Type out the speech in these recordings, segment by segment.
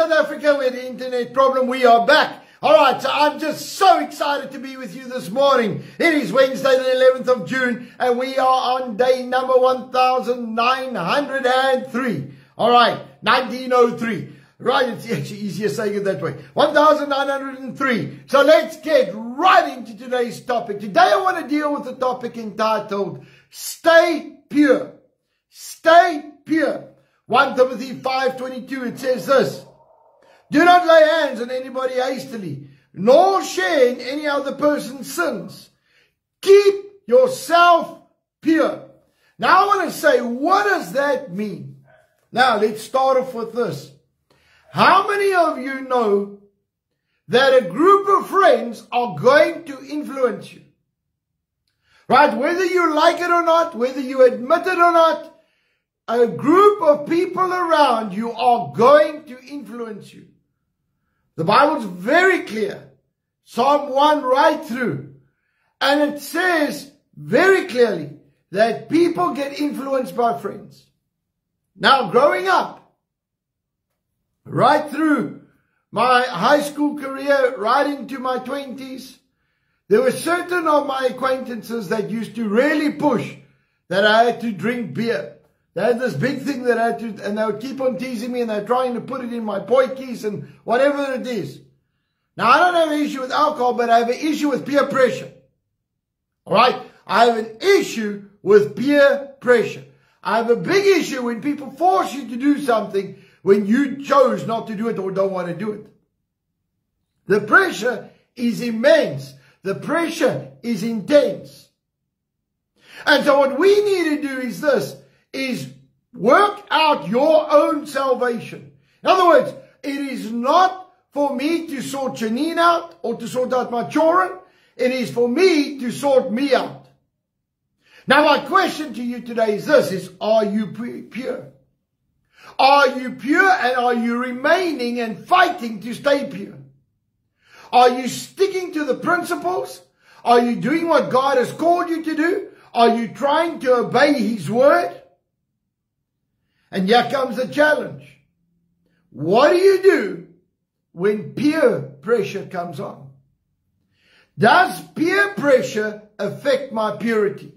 South Africa, we had an internet problem. We are back. All right, so I'm just so excited to be with you this morning. It is Wednesday, the 11th of June, and we are on day number 1903. All right, 1903. Right, it's actually easier saying it that way. 1903. So let's get right into today's topic. Today I want to deal with the topic entitled, Stay Pure. Stay pure. 1 Timothy 5:22, it says this. Do not lay hands on anybody hastily, nor share in any other person's sins. Keep yourself pure. Now I want to say, what does that mean? Now let's start off with this. How many of you know that a group of friends are going to influence you? Right? Whether you like it or not, whether you admit it or not, a group of people around you are going to influence you. The Bible's very clear. Psalm 1 right through. And it says very clearly that people get influenced by friends. Now, growing up, right through my high school career, right into my 20s, there were certain of my acquaintances that used to really push that I had to drink beer. They had this big thing that I had to, and they would keep on teasing me, and they're trying to put it in my poikies and whatever it is. Now, I don't have an issue with alcohol, but I have an issue with peer pressure. All right? I have an issue with peer pressure. I have a big issue when people force you to do something when you chose not to do it or don't want to do it. The pressure is immense. The pressure is intense. And so what we need to do is this, is work out your own salvation. In other words, it is not for me to sort Janine out or to sort out my children. It is for me to sort me out. Now my question to you today is this, is are you pure? Are you pure and are you remaining and fighting to stay pure? Are you sticking to the principles? Are you doing what God has called you to do? Are you trying to obey His word? And here comes the challenge. What do you do when peer pressure comes on? Does peer pressure affect my purity?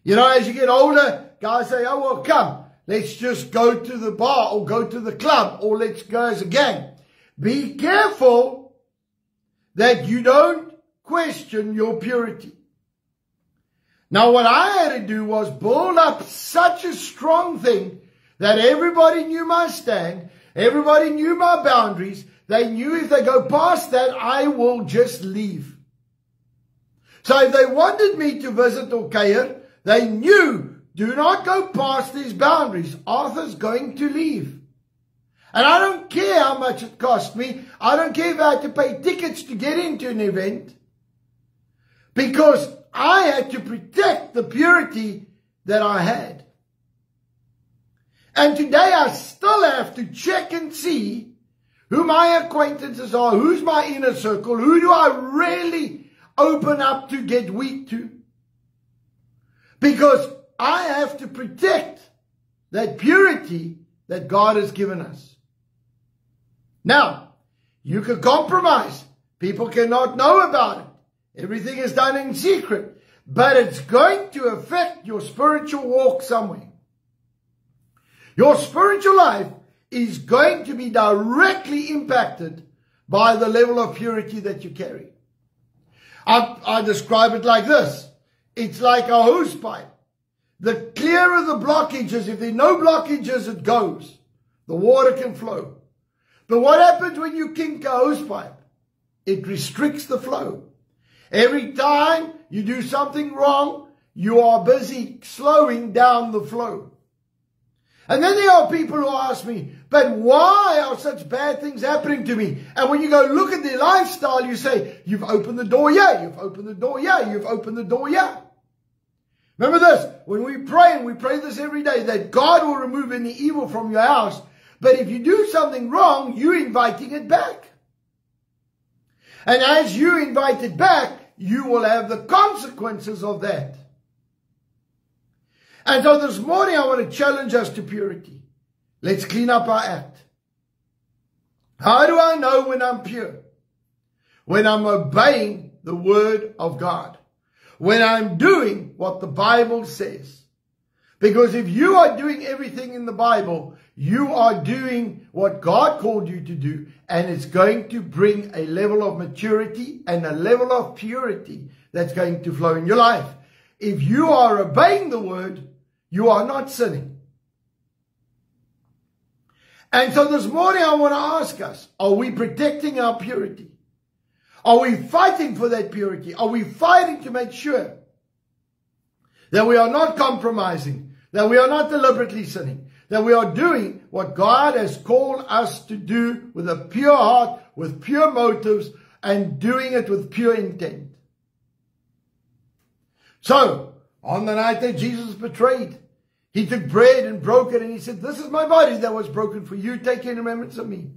You know, as you get older, guys say, oh, well, come, let's just go to the bar or go to the club or let's go as a gang. Be careful that you don't question your purity. Now, what I had to do was build up such a strong thing that everybody knew my stand, everybody knew my boundaries. They knew if they go past that, I will just leave. So if they wanted me to visit or care, they knew, do not go past these boundaries. Arthur's going to leave. And I don't care how much it cost me. I don't care if I had to pay tickets to get into an event. Because I had to protect the purity that I had. And today I still have to check and see who my acquaintances are, who's my inner circle, who do I really open up to, get weak to. Because I have to protect that purity that God has given us. Now, you can compromise. People cannot know about it. Everything is done in secret, but it's going to affect your spiritual walk somewhere. Your spiritual life is going to be directly impacted by the level of purity that you carry. I describe it like this. It's like a hose pipe. The clearer the blockages, if there are no blockages, it goes. The water can flow. But what happens when you kink a hose pipe? It restricts the flow. Every time you do something wrong, you are busy slowing down the flow. And then there are people who ask me, but why are such bad things happening to me? And when you go look at their lifestyle, you say, you've opened the door here, you've opened the door here, you've opened the door here. Remember this, when we pray, and we pray this every day, that God will remove any evil from your house. But if you do something wrong, you're inviting it back. And as you invite it back, you will have the consequences of that. And so this morning I want to challenge us to purity. Let's clean up our act. How do I know when I'm pure? When I'm obeying the word of God. When I'm doing what the Bible says. Because if you are doing everything in the Bible, you are doing what God called you to do, and it's going to bring a level of maturity and a level of purity that's going to flow in your life. If you are obeying the word, you are not sinning. And so this morning I want to ask us, are we protecting our purity? Are we fighting for that purity? Are we fighting to make sure that we are not compromising, that we are not deliberately sinning, that we are doing what God has called us to do with a pure heart, with pure motives, and doing it with pure intent? So, on the night that Jesus was betrayed, he took bread and broke it, and he said, this is my body that was broken for you. Take in remembrance of me.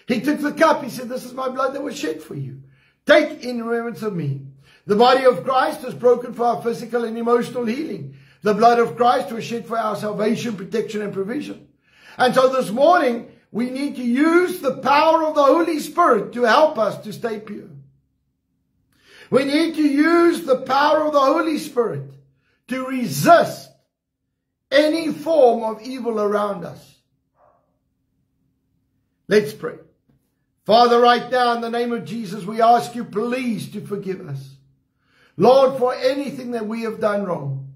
He took the cup. He said, this is my blood that was shed for you. Take in remembrance of me. The body of Christ was broken for our physical and emotional healing. The blood of Christ was shed for our salvation, protection, and provision. And so this morning, we need to use the power of the Holy Spirit to help us to stay pure. We need to use the power of the Holy Spirit to resist any form of evil around us. Let's pray. Father, right now in the name of Jesus, we ask you please to forgive us. Lord, for anything that we have done wrong.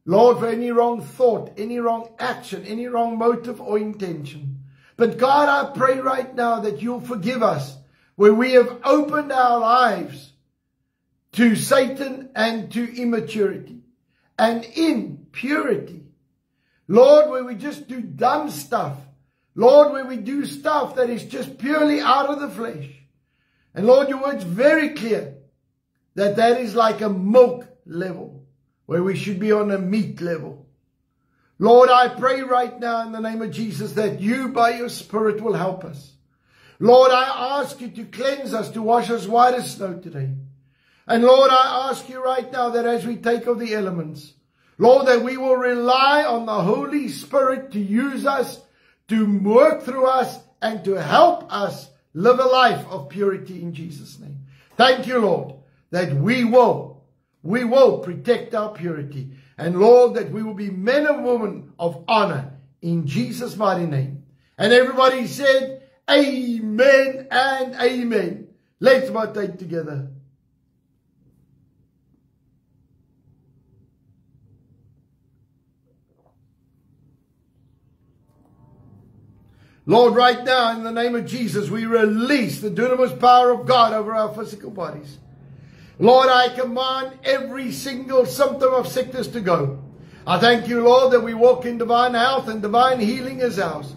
Lord, for any wrong thought, any wrong action, any wrong motive or intention. But God, I pray right now that you'll forgive us where we have opened our lives to Satan and to immaturity and impurity. Lord, where we just do dumb stuff. Lord, where we do stuff that is just purely out of the flesh. And Lord, your word's very clear that that is like a milk level, where we should be on a meat level. Lord, I pray right now in the name of Jesus that you by your Spirit will help us. Lord, I ask you to cleanse us, to wash us white as snow today. And Lord, I ask you right now that as we take of the elements, Lord, that we will rely on the Holy Spirit to use us, to work through us, and to help us live a life of purity in Jesus' name. Thank you, Lord, that we will protect our purity. And Lord, that we will be men and women of honor in Jesus' mighty name. And everybody said, amen and amen. Let's partake together. Lord, right now, in the name of Jesus, we release the dunamis power of God over our physical bodies. Lord, I command every single symptom of sickness to go. I thank you, Lord, that we walk in divine health and divine healing is ours.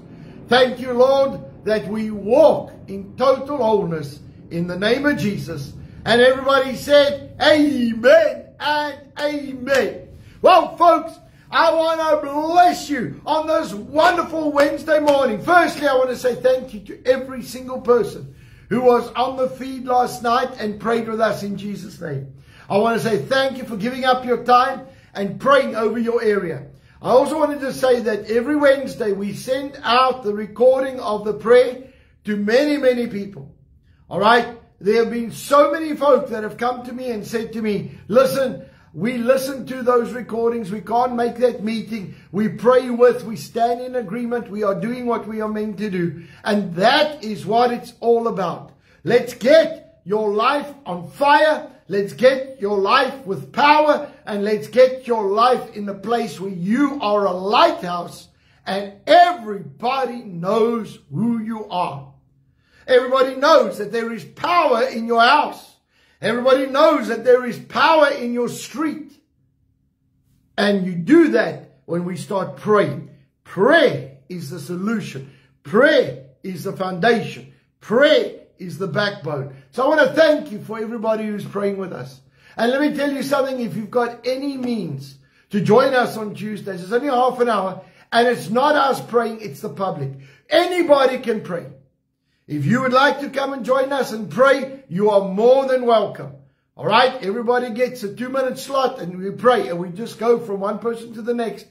Thank you, Lord, that we walk in total wholeness in the name of Jesus. And everybody said, amen and amen. Well, folks, I want to bless you on this wonderful Wednesday morning. Firstly, I want to say thank you to every single person who was on the feed last night and prayed with us in Jesus' name. I want to say thank you for giving up your time and praying over your area. I also wanted to say that every Wednesday we send out the recording of the prayer to many, many people. All right? There have been so many folk that have come to me and said to me, listen, we listen to those recordings. We can't make that meeting. We pray with, we stand in agreement. We are doing what we are meant to do. And that is what it's all about. Let's get your life on fire. Let's get your life with power. And let's get your life in a place where you are a lighthouse and everybody knows who you are. Everybody knows that there is power in your house. Everybody knows that there is power in your street. And you do that when we start praying. Prayer is the solution. Prayer is the foundation. Prayer is the backbone. So I want to thank you for everybody who's praying with us. And let me tell you something. If you've got any means to join us on Tuesdays, it's only half an hour. And it's not us praying, it's the public. Anybody can pray. If you would like to come and join us and pray, you are more than welcome. All right? Everybody gets a 2-minute slot and we pray. And we just go from one person to the next.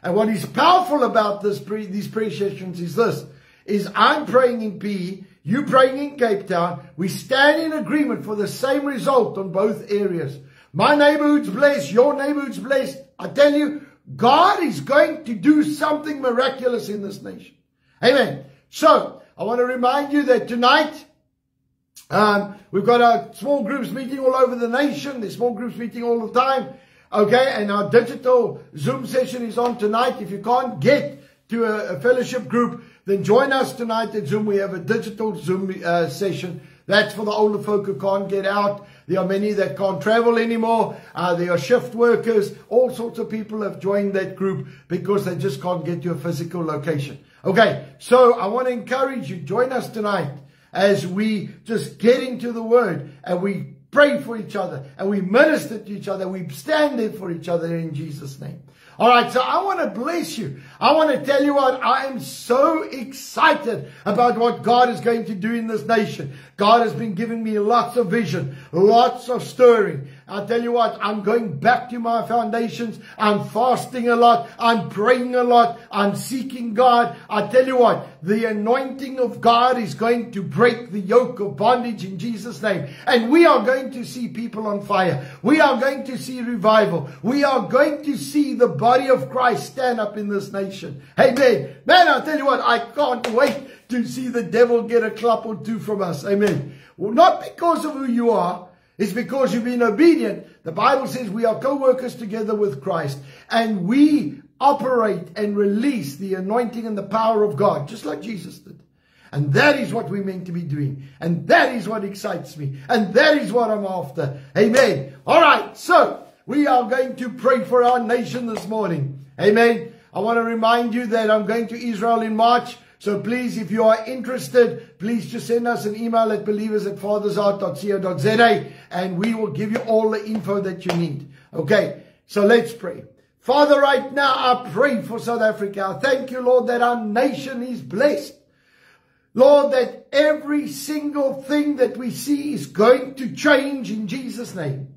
And what is powerful about these prayer sessions is this. is I'm praying in PE, you praying in Cape Town. We stand in agreement for the same result on both areas. My neighborhood's blessed, your neighborhood's blessed. I tell you, God is going to do something miraculous in this nation. Amen. So, I want to remind you that tonight, we've got our small groups meeting all over the nation. There's small groups meeting all the time. Okay, and our digital Zoom session is on tonight. If you can't get to a fellowship group, then join us tonight at Zoom. We have a digital Zoom session. That's for the older folk who can't get out. There are many that can't travel anymore. There are shift workers. All sorts of people have joined that group because they just can't get to a physical location. Okay, so I want to encourage you, join us tonight as we just get into the Word and we pray for each other and we minister to each other. We stand there for each other in Jesus' name. All right, so I want to bless you. I want to tell you what, I am so excited about what God is going to do in this nation. God has been giving me lots of vision, lots of stirring. I'll tell you what, I'm going back to my foundations. I'm fasting a lot. I'm praying a lot. I'm seeking God. I tell you what, the anointing of God is going to break the yoke of bondage in Jesus' name. And we are going to see people on fire. We are going to see revival. We are going to see the body of Christ stand up in this nation. Amen. Man, I'll tell you what, I can't wait to see the devil get a clap or two from us. Amen. Well, not because of who you are. It's because you've been obedient. The Bible says we are co-workers together with Christ. And we operate and release the anointing and the power of God, just like Jesus did. And that is what we're meant to be doing. And that is what excites me. And that is what I'm after. Amen. All right. So we are going to pray for our nation this morning. Amen. I want to remind you that I'm going to Israel in March. So please, if you are interested, please just send us an email at believers@fathersheart.co.za and we will give you all the info that you need. Okay, so let's pray. Father, right now I pray for South Africa. I thank you, Lord, that our nation is blessed. Lord, that every single thing that we see is going to change in Jesus' name.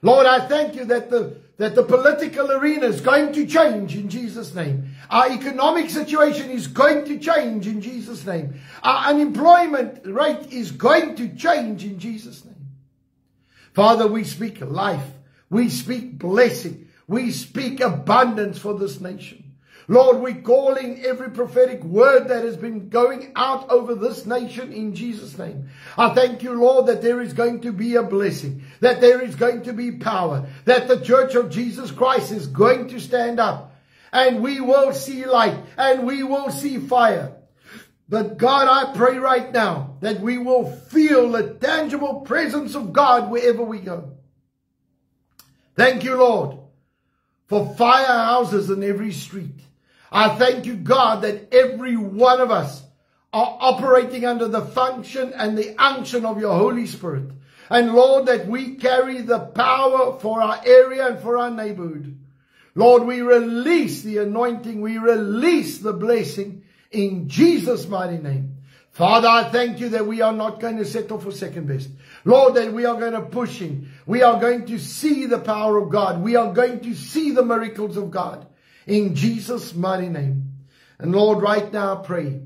Lord, I thank you that the political arena is going to change in Jesus' name. Our economic situation is going to change in Jesus' name. Our unemployment rate is going to change in Jesus' name. Father, we speak life. We speak blessing. We speak abundance for this nation. Lord, we call in every prophetic word that has been going out over this nation in Jesus' name. I thank you, Lord, that there is going to be a blessing, that there is going to be power, that the Church of Jesus Christ is going to stand up, and we will see light, and we will see fire. But God, I pray right now that we will feel the tangible presence of God wherever we go. Thank you, Lord, for firehouses in every street. I thank you, God, that every one of us are operating under the function and the unction of your Holy Spirit. And Lord, that we carry the power for our area and for our neighborhood. Lord, we release the anointing. We release the blessing in Jesus' mighty name. Father, I thank you that we are not going to settle for second best. Lord, that we are going to push in. We are going to see the power of God. We are going to see the miracles of God. In Jesus' mighty name. And Lord, right now I pray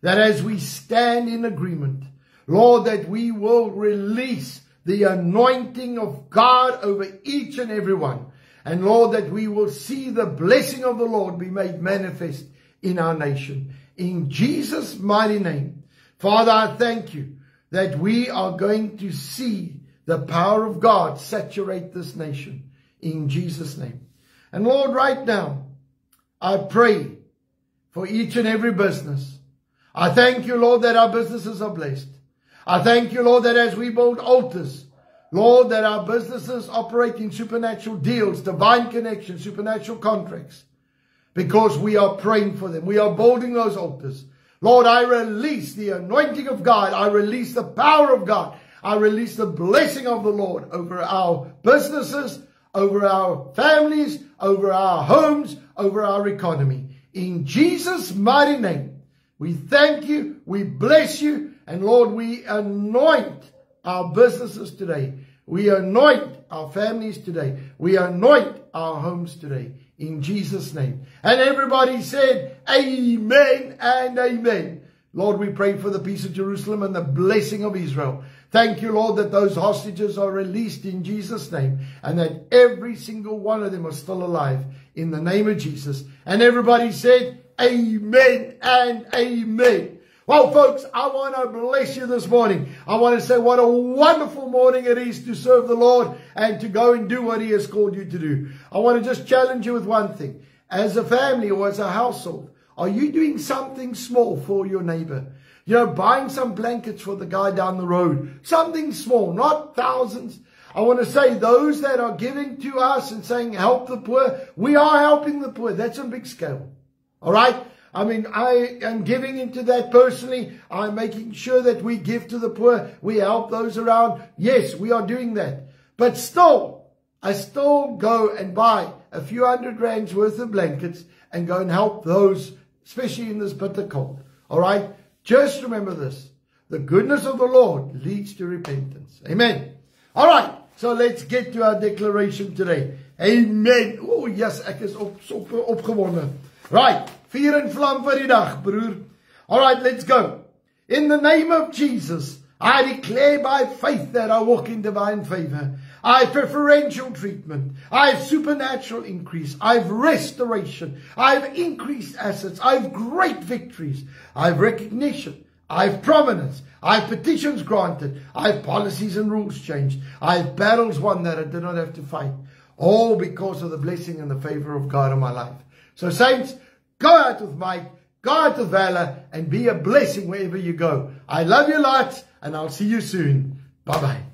that as we stand in agreement, Lord, that we will release the anointing of God over each and every one. And Lord, that we will see the blessing of the Lord be made manifest in our nation. In Jesus' mighty name. Father, I thank you that we are going to see the power of God saturate this nation. In Jesus' name. And Lord, right now, I pray for each and every business. I thank you, Lord, that our businesses are blessed. I thank you, Lord, that as we build altars, Lord, that our businesses operate in supernatural deals, divine connections, supernatural contracts, because we are praying for them. We are building those altars. Lord, I release the anointing of God. I release the power of God. I release the blessing of the Lord over our businesses, over our families, over our homes, over our economy. In Jesus' mighty name, we thank you, we bless you, and Lord, we anoint our businesses today. We anoint our families today. We anoint our homes today. In Jesus' name. And everybody said, amen and amen. Lord, we pray for the peace of Jerusalem and the blessing of Israel. Thank you, Lord, that those hostages are released in Jesus' name and that every single one of them are still alive in the name of Jesus. And everybody said, amen and amen. Well, folks, I want to bless you this morning. I want to say what a wonderful morning it is to serve the Lord and to go and do what He has called you to do. I want to just challenge you with one thing. As a family or as a household, are you doing something small for your neighbor? You know, buying some blankets for the guy down the road. Something small, not thousands. I want to say those that are giving to us and saying help the poor, we are helping the poor. That's on big scale. All right? I mean, I am giving into that personally. I'm making sure that we give to the poor. We help those around. Yes, we are doing that. But still, I still go and buy a few $100 worth of blankets and go and help those, especially in this bitter cold. All right? Just remember this. The goodness of the Lord leads to repentance. Amen. All right. So let's get to our declaration today. Amen. Oh, yes, ek is opgewonde. Right. Vuur en vlam vir die dag, broer. All right, let's go. In the name of Jesus, I declare by faith that I walk in divine favor. I have preferential treatment. I have supernatural increase. I have restoration. I have increased assets. I have great victories. I have recognition. I have prominence. I have petitions granted. I have policies and rules changed. I have battles won that I did not have to fight. All because of the blessing and the favor of God in my life. So saints, go out with might, go out with valor, and be a blessing wherever you go. I love you lots, and I'll see you soon. Bye-bye.